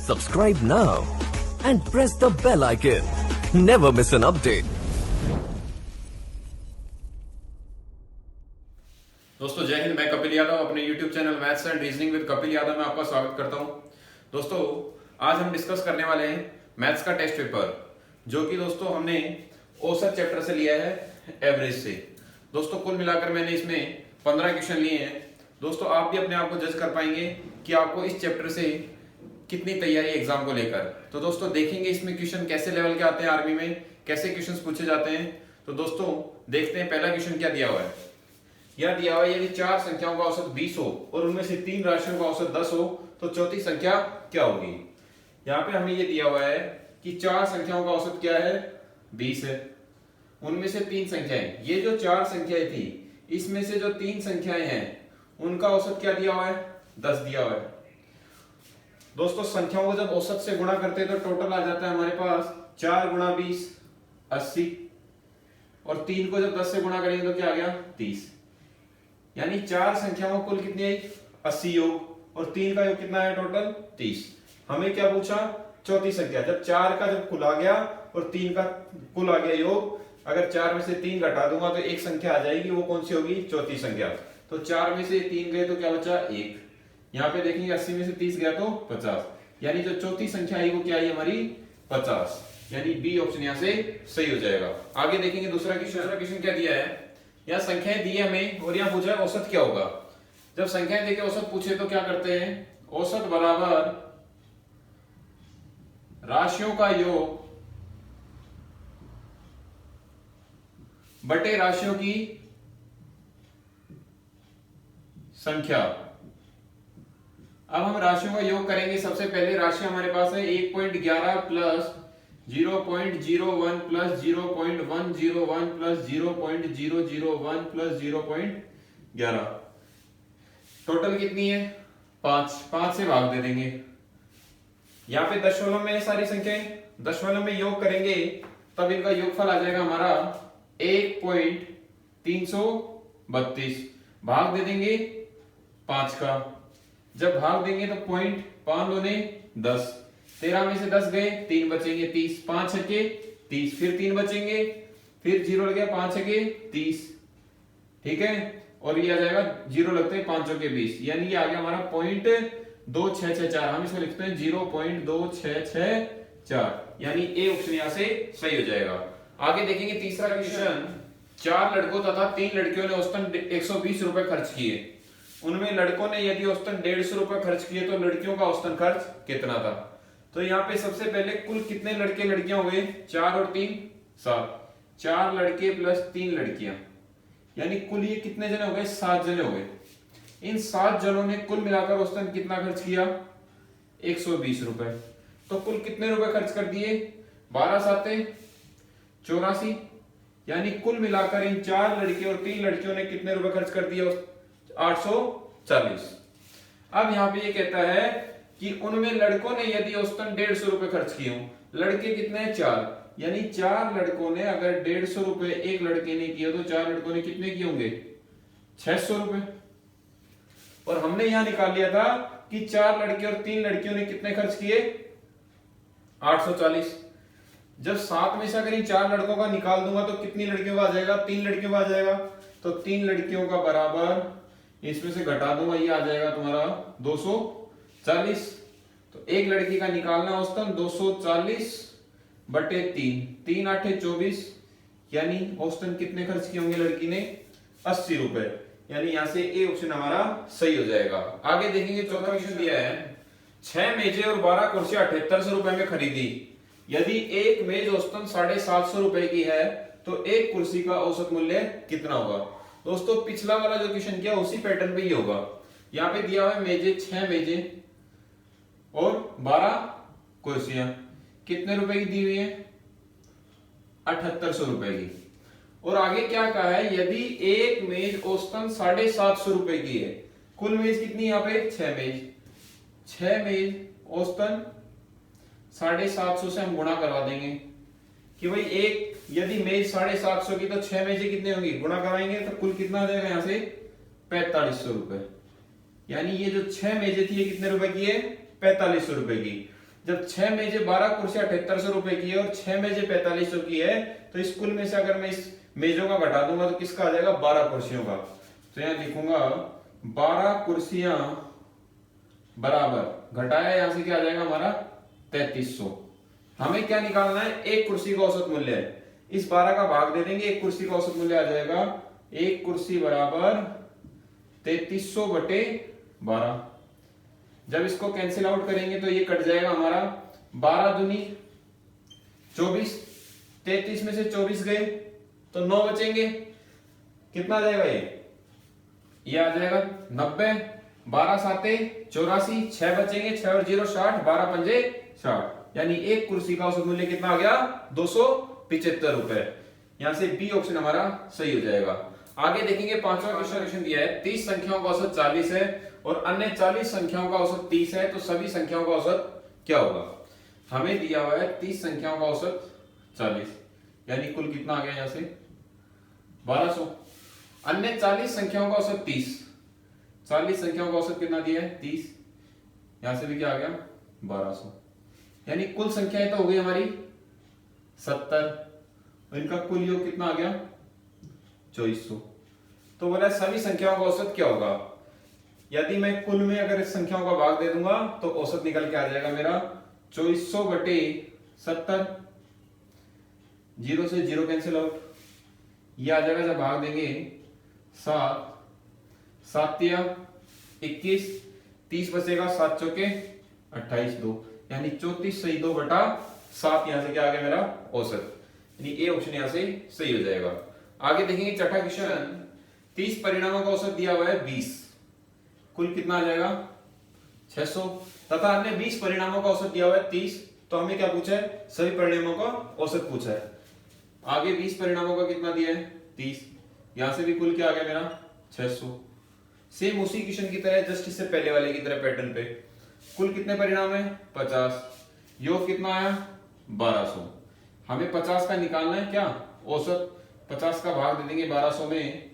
Subscribe now and press the bell icon. Never miss an update. दोस्तों जय हिंद। मैं कपिल यादव अपने YouTube channel maths and reasoning with Kapil Yadav में आपका स्वागत करता हूं। दोस्तों आज हम डिस्कस करने वाले हैं मैथ्स का टेस्ट पेपर, जो कि दोस्तों हमने औसत चैप्टर से लिया है, एवरेज से। दोस्तों कुल मिलाकर मैंने इसमें 15 क्वेश्चन लिए हैं। दोस्तों आप भी अपने आप को जज कर पाएंगे कि आपको इस चैप्टर से कितनी तैयारी एग्जाम को लेकर। तो दोस्तों देखेंगे इसमें क्वेश्चन कैसे लेवल के आते हैं, आर्मी में कैसे क्वेश्चन पूछे जाते हैं। तो दोस्तों देखते हैं पहला क्वेश्चन क्या दिया हुआ है। यह दिया हुआ है यदि 4 संख्याओं का औसत 20 हो और उनमें से 3 राशियों का औसत 10 हो तो चौथी संख्या क्या होगी। यहाँ पे हमें ये दिया हुआ है कि 4 संख्याओं का औसत क्या है, 20 है, उनमें से 3 संख्याएं। ये जो 4 संख्याएं थी इसमें से जो 3 संख्याएं हैं उनका औसत क्या दिया हुआ है, 10 दिया हुआ है। दोस्तों संख्याओं को जब औसत से गुणा करते हैं तो टोटल आ जाता है हमारे पास 4 गुणा 20 80, और 3 को जब 10 से गुणा करेंगे तो क्या आ गया 30। यानी 4 संख्याओं कुल कितनी आई 80 योग, और 3 का योग कितना है टोटल 30। हमें क्या पूछा, चौथी संख्या। जब 4 का जब कुल आ गया और 3 का कुल आ गया योग, अगर 4 में से 3 घटा दूंगा तो एक संख्या आ जाएगी, वो कौन सी होगी, चौथी संख्या। तो 4 में से 3 गए तो क्या बचा 1। यहाँ पे देखेंगे 80 में से 30 गया तो 50, यानी जो चौथी संख्या आई वो क्या आई हमारी 50। यानी बी ऑप्शन यहाँ से सही हो जाएगा। आगे देखेंगे दूसरा क्वेश्चन क्या दिया है। यहाँ संख्याएं दी है हमें और यहाँ पूछा है औसत क्या होगा। जब संख्याएं देके औसत पूछे तो क्या करते हैं, औसत बराबर राशियों का योग बटे राशियों की संख्या। अब हम राशियों का योग करेंगे। सबसे पहले राशि हमारे पास है 1.11 plus 0.01 plus 0.101 plus 0.001 plus 0.11। Total कितनी है 5 से भाग दे देंगे। यहाँ पे दशमलव में सारी संख्याएं, दशमलव में योग करेंगे तब इनका योगफल आ जाएगा हमारा 1.332। भाग दे देंगे 5 का। जब भाग देंगे तो पॉइंट 5 दूने 10, 13 में से 10 गए 3 बचेंगे 30, 5 छक्के 30, फिर 3 बचेंगे, फिर 0 लग गया 5 छक्के 30, ठीक है। और ये आ जाएगा 0 लगते हैं 5 के 20, यानी ये आ गया हमारा पॉइंट 2664। हम इसको लिखते हैं 0.2664, यानी ए ऑप्शन यहाँ से सही हो जाएगा। आगे देखेंगे तीसरा क्वेश्चन। 4 लड़कों तथा 3 लड़कियों ने औसतन 120 रुपए खर्च किए। उनमें लड़कों ने यदि औसतन 150 रुपए खर्च किए तो लड़कियों का औसतन खर्च कितना था। तो यहाँ पे सबसे पहले कुल कितने लड़के लड़कियां हुए, 4 और 3 7, 4 लड़के प्लस 3 लड़कियां, यानी कुल ये कितने जने हो गए, 7 जने हो गए। इन 7 जनों ने कुल मिलाकर औसतन कितना खर्च किया, 120 रुपए। तो कुल कितने रुपए खर्च कर दिए, 12 साते 84, यानी कुल मिलाकर इन 4 लड़के और 3 लड़कियों ने कितने रुपए खर्च कर दिए, 840। अब यहाँ पे ये कहता है कि उनमें लड़कों ने यदि औसतन 150 रुपए खर्च किए हों, लड़के कितने हैं 4, यानी 4 लड़कों ने अगर 150 रुपए एक लड़के ने किए तो 4 लड़कों ने कितने किए होंगे 600 रुपए। और हमने यहां निकाल लिया था कि 4 लड़के और 3 लड़कियों ने कितने खर्च किए 840। जब 7 में से अगर इन 4 लड़कों का निकाल दूंगा तो कितनी लड़कियों का आ जाएगा, 3 लड़कियों का आ जाएगा। तो 3 लड़कियों का बराबर इसमें से घटा दूंगा, ये आ जाएगा तुम्हारा 240। तो एक लड़की का निकालना औसतन 240 बटे 3, 3 8 24, यानी औसतन कितने खर्च किए होंगे लड़की ने 80 रुपए, यानी यहां से ए ऑप्शन हमारा सही हो जाएगा। आगे देखेंगे चौथा क्वेश्चन दिया है 6 मेजे और 12 कुर्सियां 7800 रुपए में खरीदी। यदि एक मेज औसतन 750 रुपए की है तो एक कुर्सी का औसत मूल्य कितना होगा। दोस्तों पिछला वाला जो क्वेश्चन किया उसी पैटर्न पे ही होगा। यहाँ पे दिया हुआ है मेजे, 6 मेजे और 12 कुर्सियां, कितने रुपए की दी हुई है 7800 रुपए की। और आगे क्या कहा है, यदि एक मेज औसतन 750 रुपए की है, कुल मेज कितनी यहाँ पे 6 मेज, 6 मेज औसतन 750 से हम गुणा करवा देंगे कि भाई एक यदि मेज 750 की तो 6 मेजें कितने होंगी, गुणा कराएंगे तो कुल कितना आ जाएगा यहाँ से 4500 रुपए। यानी ये जो 6 मेजें थी ये कितने रुपए की है 4500 रुपए की। जब 6 मेजे 12 कुर्सियां 7800 रुपए की है और 6 मेजे 4500 की है, तो इस कुल में से अगर मैं इस मेजों का घटा दूंगा तो किसका आ जाएगा, 12 कुर्सियों का। तो यहां लिखूंगा 12 कुर्सियां बराबर, घटाया यहां से क्या आ जाएगा हमारा 3300। हमें क्या निकालना है, एक कुर्सी का औसत मूल्य है, इस 12 का भाग दे देंगे, एक कुर्सी का औसत मूल्य आ जाएगा, एक कुर्सी बराबर 3300 बटे 12। जब इसको कैंसिल आउट करेंगे तो ये कट जाएगा हमारा, 12 दूनी 24, 33 में से 24 गए तो 9 बचेंगे, कितना आ जाएगा ये आ जाएगा 90, 12 साते 84, 6 बचेंगे, 6 और 0 60, 12 पंजे 60, यानी एक कुर्सी का औसत मूल्य कितना आ गया, 275 रुपए। यहां से बी ऑप्शन हमारा सही हो जाएगा। आगे देखेंगे पांचवा क्वेश्चन दिया है, 30 संख्याओं का औसत 40 है और अन्य 40 संख्याओं का औसत 30 है, तो सभी संख्याओं का औसत क्या होगा। हमें दिया हुआ है 30 संख्याओं का औसत 40, यानी कुल कितना आ गया यहां से 1200, अन्य 40 संख्याओं का औसत 30, 40 संख्याओं का औसत कितना दिया है 30, यहां से भी क्या आ गया 1200, यानी कुल संख्याएं तो हो गई हमारी 70, और इनका कुल योग कितना आ गया 2400। तो बोला सभी संख्याओं का औसत क्या होगा, यदि मैं कुल में अगर इस संख्याओं का भाग दे दूंगा तो औसत निकल के आ जाएगा मेरा 2400 बटे 70, 0 से 0 कैंसिल आउट, ये आ जाएगा जब भाग देंगे 7, 7 या 21, 30 बचेगा, 7 चौके 28, 2, यानी 34 सही 2 बटा 7, यहां से क्या आ गया मेरा औसत, यानी ए ऑप्शन यहां से सही हो जाएगा। आगे देखेंगे छठा क्वेश्चन, 30 परिणामों का औसत दिया हुआ है 20, कुल कितना आ जाएगा 600, तथा अन्य 20 परिणामों का औसत दिया हुआ है 30, तो हमें क्या पूछा है, सभी परिणामों का औसत पूछा है। आगे 20 परिणामों का कितना दिया है 30, यहां से भी कुल क्या आ गया मेरा 600। सेम उसी क्वेश्चन की तरह, जस्ट इससे पहले वाले की तरह पैटर्न पे, कुल कितने परिणाम है 50, योग कितना आया 1200, हमें 50 का निकालना है क्या औसत, 50 का भाग दे देंगे 1200 में,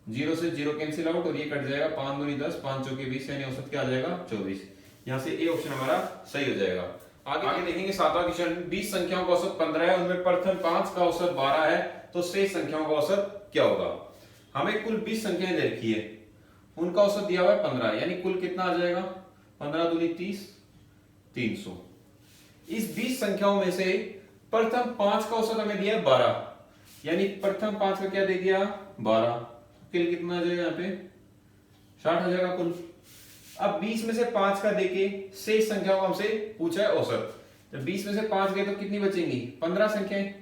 0 से 0 कैंसिल आउट और ये कट जाएगा, 5 दूनी 10, 5 चौके 20, यानी औसत क्या आ जाएगा 24, यहां से ए ऑप्शन हमारा सही हो जाएगा। आगे देखेंगे सातवां क्वेश्चन, 20 संख्याओं का औसत 15 है, उनमें प्रथम 5 का औसत 12 है, तो शेष संख्याओं का औसत क्या होगा। हमें कुल 20 संख्याएं दे रखी है, उनका औसत दिया हुआ है 15, यानी कुल कितना आ जाएगा 15 दूनी 30, 300। इस 20 संख्याओं में से प्रथम 5 का औसत हमें दिया है 12, यानी प्रथम 5 का क्या दे दिया 12, कुल कितना आ जाएगा यहाँ पे 60 आ जाएगा कुल। अब 20 में से 5 का देके शेष संख्याओं को हमसे पूछा है औसत, जब 20 में से 5 गए तो कितनी बचेंगी 15 संख्याएं,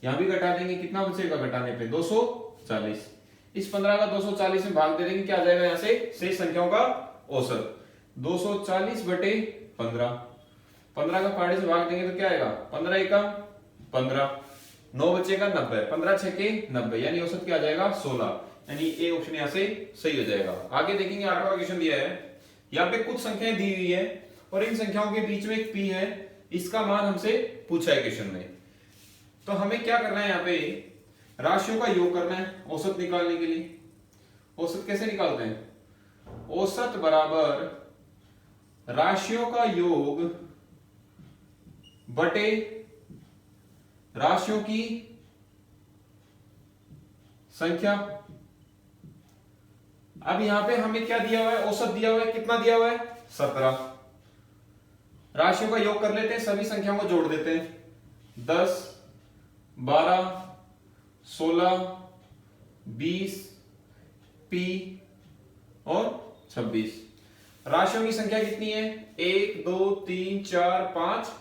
यहां भी घटा देंगे, कितना बचेगा घटाने पे 240, इस 15 का 240 में भाग दे देंगे, क्या आ जाएगा यहां से शेष संख्याओं का औसत 240 बटे 15, 15 का फाड़े से भाग देंगे तो क्या आएगा 15 एका 15, 9 बचेगा 90, 15 छके 90, यानी औसत क्या आ जाएगा 16, यानी ए ऑप्शन यहां से सही हो जाएगा। आगे देखेंगे 8वां क्वेश्चन दिया है, यहाँ पे कुछ संख्याएं दी हुई है और इन संख्याओं के बीच में एक पी है, इसका मान हमसे पूछा है क्वेश्चन में, तो हमें क्या करना है, यहाँ पे राशियों का योग करना है औसत निकालने के लिए। औसत कैसे निकालते हैं, औसत बराबर राशियों का योग बटे राशियों की संख्या। अब यहां पे हमें क्या दिया हुआ है, औसत दिया हुआ है, कितना दिया हुआ है 17, राशियों का योग कर लेते हैं, सभी संख्याओं को जोड़ देते हैं, 10, 12, 16, 20, पी और 26। राशियों की संख्या कितनी है 1 2 3 4 5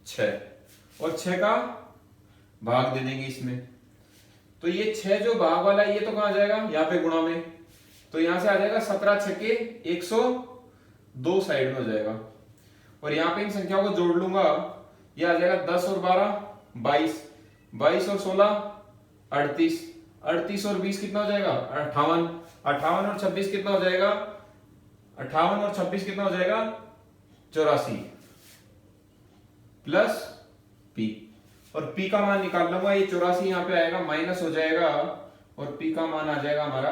6, और 6 का भाग दे देंगे इसमें, तो ये 6 जो भाग वाला है ये तो कहां जाएगा यहां पे गुणा में, तो यहां से आ जाएगा 17 छके 102 साइड में हो जाएगा, और यहां पे इन संख्याओं को जोड़ लूंगा, ये आ जाएगा 10 और 12 22, 22 और 16 38, 38 और 20 कितना हो जाएगा 58, 58 और 26 कितना हो जाएगा 58 और 26 कितना हो जाएगा 84 प्लस पी, और पी का मान निकाल लूंगा, ये 84 यहां पे आएगा माइनस हो जाएगा, और पी का मान आ जाएगा हमारा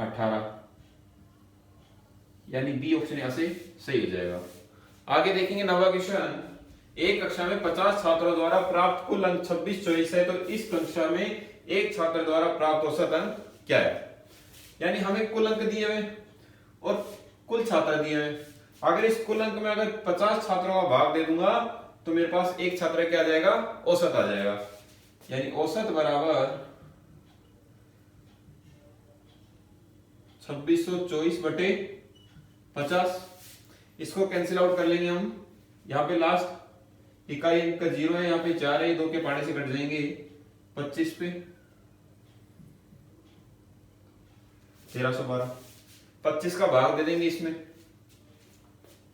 18, यानी बी ऑप्शन यहां से सही हो जाएगा। आगे देखेंगे नवा क्वेश्चन। एक कक्षा में 50 छात्रों द्वारा प्राप्त कुल अंक 26-24 है, तो इस कक्षा में एक छात्र द्वारा प्राप्त औसत अंक क्या है? यानी हमें कुल अंक दिए हुए और कुल छात्र दिए हुए। अगर इस कुल अंक में अगर 50 छात्रों का भाग दे दूंगा तो मेरे पास एक छात्र क्या आ जाएगा? औसत आ जाएगा। यानी औसत बराबर 2624 बटे 50। इसको कैंसिल आउट कर लेंगे हम। यहाँ पे लास्ट इकाई अंक का 0 है, यहाँ पे 4 है, 2 के पाने से कट जाएंगे 25 पे 1312। 25 का भाग दे देंगे इसमें,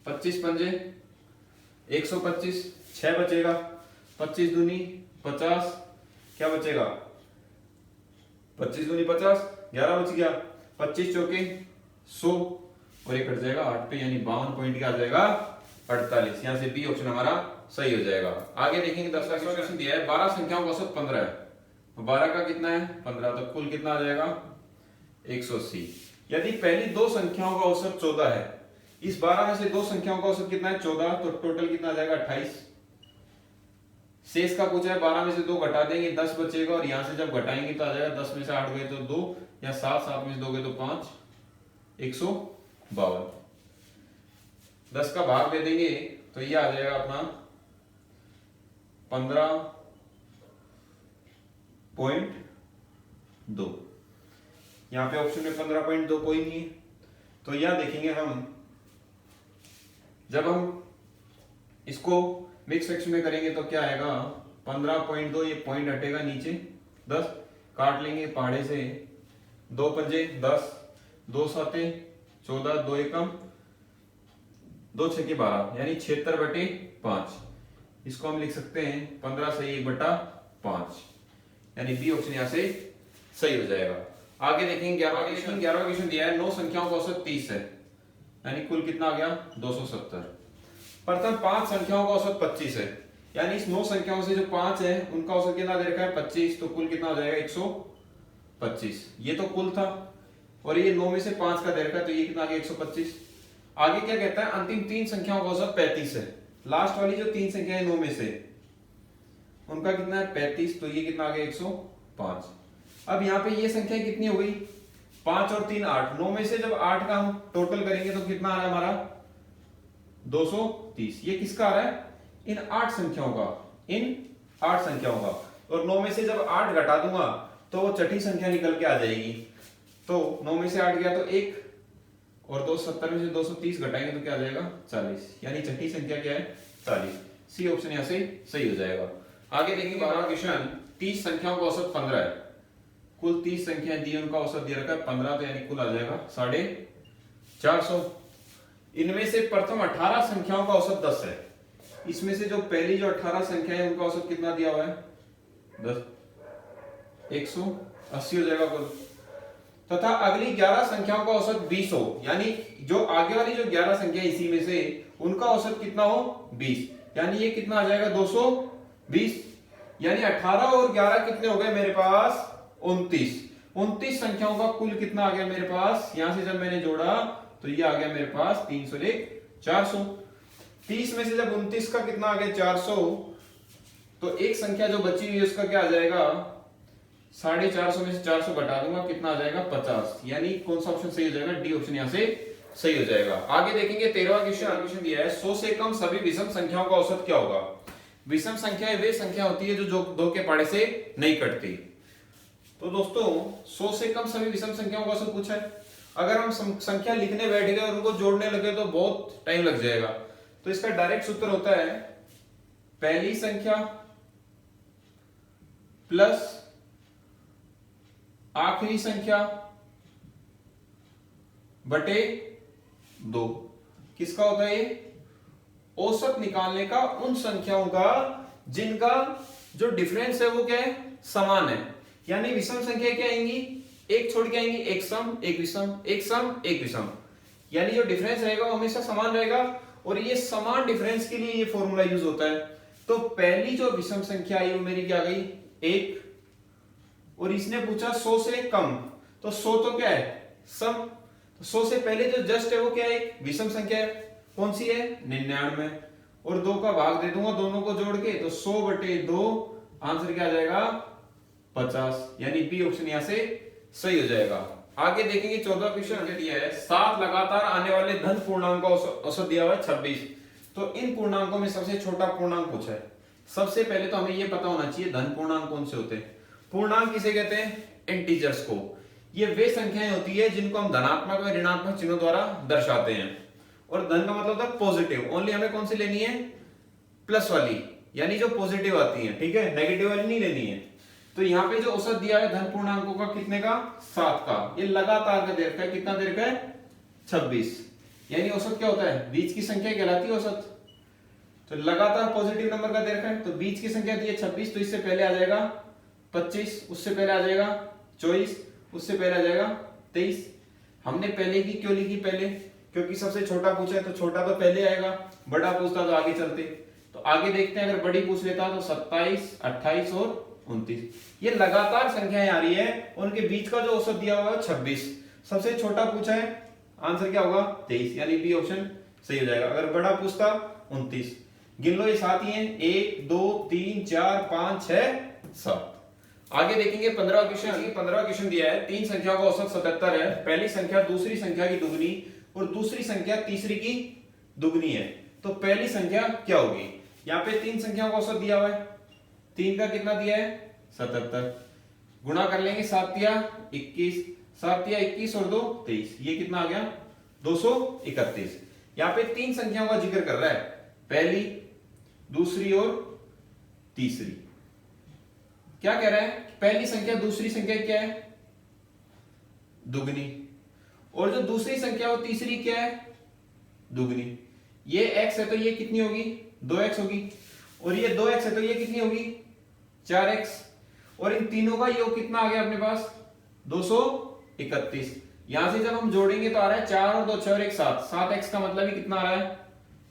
25 पंजे 125, 6 बचेगा, 25 दूनी 50, क्या बचेगा? 25 दूनी 50, 11 बच गया, 25 चौके 100 और ये कट जाएगा 8 पे, यानी 52 पॉइंट क्या आ जाएगा? 48। यहाँ से बी ऑप्शन हमारा सही हो जाएगा। आगे देखेंगे 10वां क्वेश्चन दिया है 12 संख्याओं का औसत 15 है, तो 12 का कितना है? 15, तो कुल कितना आ जाएगा? 180। यदि पहली दो संख्याओं का औसत 14 है, इस 12 में से दो संख्याओं का औसत कितना है? 14, तो टोटल कितना आ जाएगा? 28। शेष का पूछा है, 12 में से 2 घटा देंगे 10 बचेगा, और यहां से जब घटाएंगे तो आ जाएगा 10 में से 8 गए तो 2, या 7 में से 2 गए तो 5, 152। 10 का भाग दे देंगे तो ये आ जाएगा अपना 15.2। यहां पे ऑप्शन में 15.2 कोई नहीं है, तो यहां देखेंगे हम, जब हम इसको मिक्स फ्रैक्शन में करेंगे तो क्या आएगा? 15.2, ये पॉइंट हटेगा नीचे, 10 काट लेंगे पहाड़े से, 2 पंजे 10, 2 साते 14, 2 एकम 2 छके 12, यानी 76 बटे 5। इसको हम लिख सकते हैं 15 से 1 बटा 5, यानी बी ऑप्शन यहां से सही हो जाएगा। आगे देखेंगे 11वां क्वेश्चन दिया है 9 संख्याओं का औसत 30 है, यानी कुल कितना आ गया? 270। प्रथम 5 संख्याओं का औसत 25 है, यानी इस 9 संख्याओं से जो 5 है उनका औसत कितना दे रखा है? 25, तो कुल कितना हो जाएगा? 125। ये तो कुल था, और ये 9 में से 5 का दे रखा है, तो ये कितना आ गया? 125। आगे क्या कहता है? अंतिम 3 संख्याओं का औसत 35 है। लास्ट वाली जो 3 संख्या है 9 में से, उनका कितना है? 35, तो ये कितना आ गया? 105। अब यहाँ पे ये संख्या कितनी हो गई? 5 और 3 8। 9 में से जब 8 का हम टोटल करेंगे तो कितना आ रहा है हमारा? 230। ये किसका आ रहा है? इन 8 संख्याओं का, इन 8 संख्याओं का। और 9 में से जब 8 घटा दूंगा तो वो छठी संख्या निकल के आ जाएगी। तो 9 में से 8 गया तो 1, और 270 में से 230 घटाएंगे तो क्या आ जाएगा? 40, यानी छठी संख्या क्या है? 40। सी ऑप्शन यहां से सही हो जाएगा। आगे देखेंगे 12वां क्वेश्चन। 30 संख्याओं का औसत 15 है, कुल 30 संख्याएं दी, उनका औसत दे रखा है 15, तो यानी कुल आ जाएगा 450। इनमें से प्रथम 18 संख्याओं का औसत 10 है। इसमें से जो पहली जो 18 संख्या है उनका औसत कितना दिया हुआ है? 10, 180 हो जाएगा कुल। तथा अगली 11 संख्याओं का औसत 20 हो, यानी जो आगे वाली जो 11 संख्या इसी में से उनका औसत कितना हो? 20, यानी ये कितना आ जाएगा? 220। यानी 18 और 11 कितने हो गए मेरे पास? 29। 29 संख्याओं का कुल कितना आ गया मेरे पास? यहां से जब मैंने जोड़ा तो ये आ गया मेरे पास 300 एक 400। 30 में से जब 29 का कितना आ गया? 400, तो एक संख्या जो बची हुई है उसका क्या आ जाएगा? 450 में से 400 घटा दूंगा, कितना आ जाएगा? 50। यानी कौन सा ऑप्शन सही हो जाएगा? डी ऑप्शन यहां से सही हो जाएगा। आगे देखेंगे 13वां क्वेश्चन दिया है 100 से कम सभी विषम संख्याओं का औसत क्या होगा? विषम संख्याएं वे संख्या होती है जो 2 के पहाड़े से नहीं कटती। तो दोस्तों 100 से कम सभी विषम संख्याओं का औसत पूछा है। अगर हम संख्या लिखने बैठ गए और उनको जोड़ने लगे तो बहुत टाइम लग जाएगा। तो इसका डायरेक्ट सूत्र होता है पहली संख्या प्लस आखिरी संख्या बटे 2। किसका होता है ये? औसत निकालने का उन संख्याओं का जिनका जो डिफरेंस है वो क्या है? समान है। यानी विषम संख्या क्या आएंगी? एक छोड़ के आएंगी, एक सम एक विषम, एक सम एक विषम। यानी जो डिफरेंस रहेगा वो हमेशा समान रहेगा, और ये समान डिफरेंस के लिए ये फॉर्मूला यूज होता है। तो पहली जो विषम संख्या आई वो मेरी क्या आ गई? 1, और इसने पूछा 100 से कम, तो 100 तो क्या है? सम। तो 100 से पहले जो जस्ट है वो क्या है? विषम संख्या है, कौन सी है 99, और 2 का भाग दे दूंगा दोनों को जोड़ के, तो 100/2 आंसर क्या आ जाएगा 50, यानी बी ऑप्शन यहां से सही हो जाएगा। आगे देखेंगे 14वां क्वेश्चन दिया है 7 लगातार आने वाले धन पूर्णांक का औसत दिया हुआ है 26। तो इन पूर्णांकों में सबसे छोटा पूर्णांक पूछा है। सबसे पहले तो हमें यह पता होना चाहिए धन पूर्णांक कौन से होते हैं। पूर्णांक किसे कहते हैं इंटीजर्स को। ये वे संख्याएं होती है जिनको हम धनात्मक और ऋणात्मक चिन्हों द्वारा दर्शाते हैं। और धन का मतलब होता है पॉजिटिव। ओनली हमें कौन सी लेनी है प्लस वाली, यानी जो पॉजिटिव आती है, ठीक है, नेगेटिव वाली नहीं लेनी है। तो यहाँ पे जो औसत दिया है धन पूर्णांकों का कितने का 7 का, ये लगातार का दे रखा है। कितना दे रखा है 26, यानी औसत क्या होता है बीच की संख्या कहलाती है औसत। तो लगातार पॉजिटिव नंबर का दे रखा है, तो बीच की संख्या दी है 26, तो इससे पहले आ जाएगा 25, उससे पहले आ जाएगा 24, उससे पहले आ जाएगा 23। हमने पहले की क्यों लिखी पहले, क्योंकि सबसे छोटा पूछा है तो छोटा तो पहले आएगा, बड़ा पूछता तो आगे चलते। तो आगे देखते हैं, अगर बड़ी पूछ लेता तो 27, 28 और 29। ये लगातार संख्याएं आ रही है, उनके बीच का जो औसत दिया हुआ है 26। सबसे छोटा पूछा है, आंसर क्या होगा 23, यानी बी ऑप्शन सही हो जाएगा। अगर बड़ा पूछता 29। गिन लो, ये 7 ही है, 1 2 3 4 5 6 7। आगे देखेंगे 15वां क्वेश्चन। 15वां क्वेश्चन दिया है 3 संख्याओं का औसत 77 है। पहली संख्या दूसरी संख्या की दुगनी और दूसरी संख्या तीसरी की दुगनी है, तो पहली संख्या क्या होगी। यहाँ पे 3 संख्याओं का औसत दिया हुआ है, 3 का कितना दिया है 77, गुणा कर लेंगे 7 या 21, 7 या 21 और 2 23, ये कितना आ गया 231। यहाँ पे 3 संख्याओं का जिक्र कर रहा है, पहली दूसरी और तीसरी। क्या कह रहा है, पहली संख्या दूसरी संख्या क्या है दुगनी, और जो दूसरी संख्या वो तीसरी क्या है दुगनी। ये x है तो ये कितनी होगी 2x होगी, और ये 2x है तो ये कितनी होगी 4x, और इन तीनों का योग कितना आ गया अपने पास 231। यहां से जब हम जोड़ेंगे तो आ रहा है 4 और 2 6 और 1 7, 7x का मतलब ही कितना आ रहा है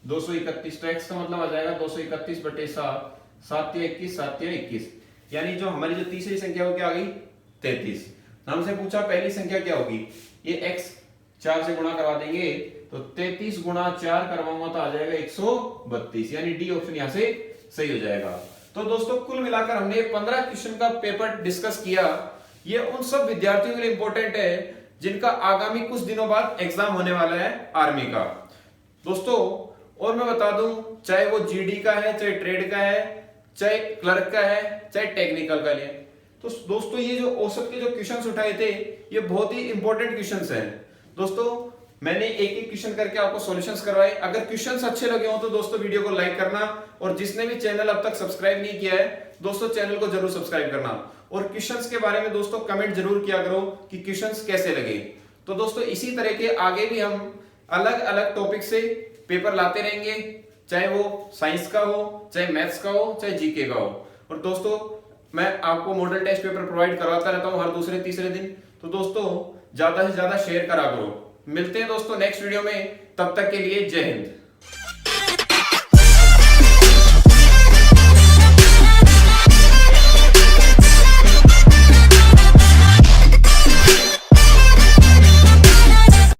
231। तो x का मतलब आ जाएगा 231/7, 7 या 21, 7 या 21, यानी जो हमारी जो तीसरी संख्या वो क्या आ गई 33। हमसे पूछा पहली संख्या क्या होगी, ये x 4 से गुणा करवा देंगे तो 33 गुणा 4 करवाऊंगा तो आ जाएगा 132, यानी डी ऑप्शन यहां से सही हो जाएगा। तो दोस्तों कुल मिलाकर हमने 15 क्वेश्चन का पेपर डिस्कस किया। ये उन सब विद्यार्थियों के लिए इंपॉर्टेंट है जिनका आगामी कुछ दिनों बाद एग्जाम होने वाला है आर्मी का। दोस्तों और मैं बता दूं, चाहे वो जीडी का है, चाहे ट्रेड का है, चाहे क्लर्क का है, चाहे टेक्निकल का है, तो दोस्तों ये जो औसत के जो क्वेश्चंस उठाए थे ये बहुत ही इंपॉर्टेंट क्वेश्चंस हैं। दोस्तों मैंने एक एक क्वेश्चन करके आपको सॉल्यूशंस करवाए। अगर क्वेश्चंस अच्छे लगे हो तो दोस्तों वीडियो को लाइक करना, और जिसने भी चैनल अब तक सब्सक्राइब नहीं किया है दोस्तों चैनल को जरूर सब्सक्राइब करना, और क्वेश्चंस के बारे में दोस्तों कमेंट जरूर किया करो कि क्वेश्चंस कैसे लगे। तो दोस्तों इसी तरह के आगे भी हम अलग अलग टॉपिक से पेपर लाते रहेंगे, चाहे वो साइंस का हो, चाहे मैथ्स का हो, चाहे जीके का हो। और दोस्तों मैं आपको मॉडल टेस्ट पेपर प्रोवाइड करवाता रहता हूं हर दूसरे तीसरे दिन। तो दोस्तों ज्यादा से ज्यादा शेयर करा करो। मिलते हैं दोस्तों नेक्स्ट वीडियो में, तब तक के लिए जय हिंद।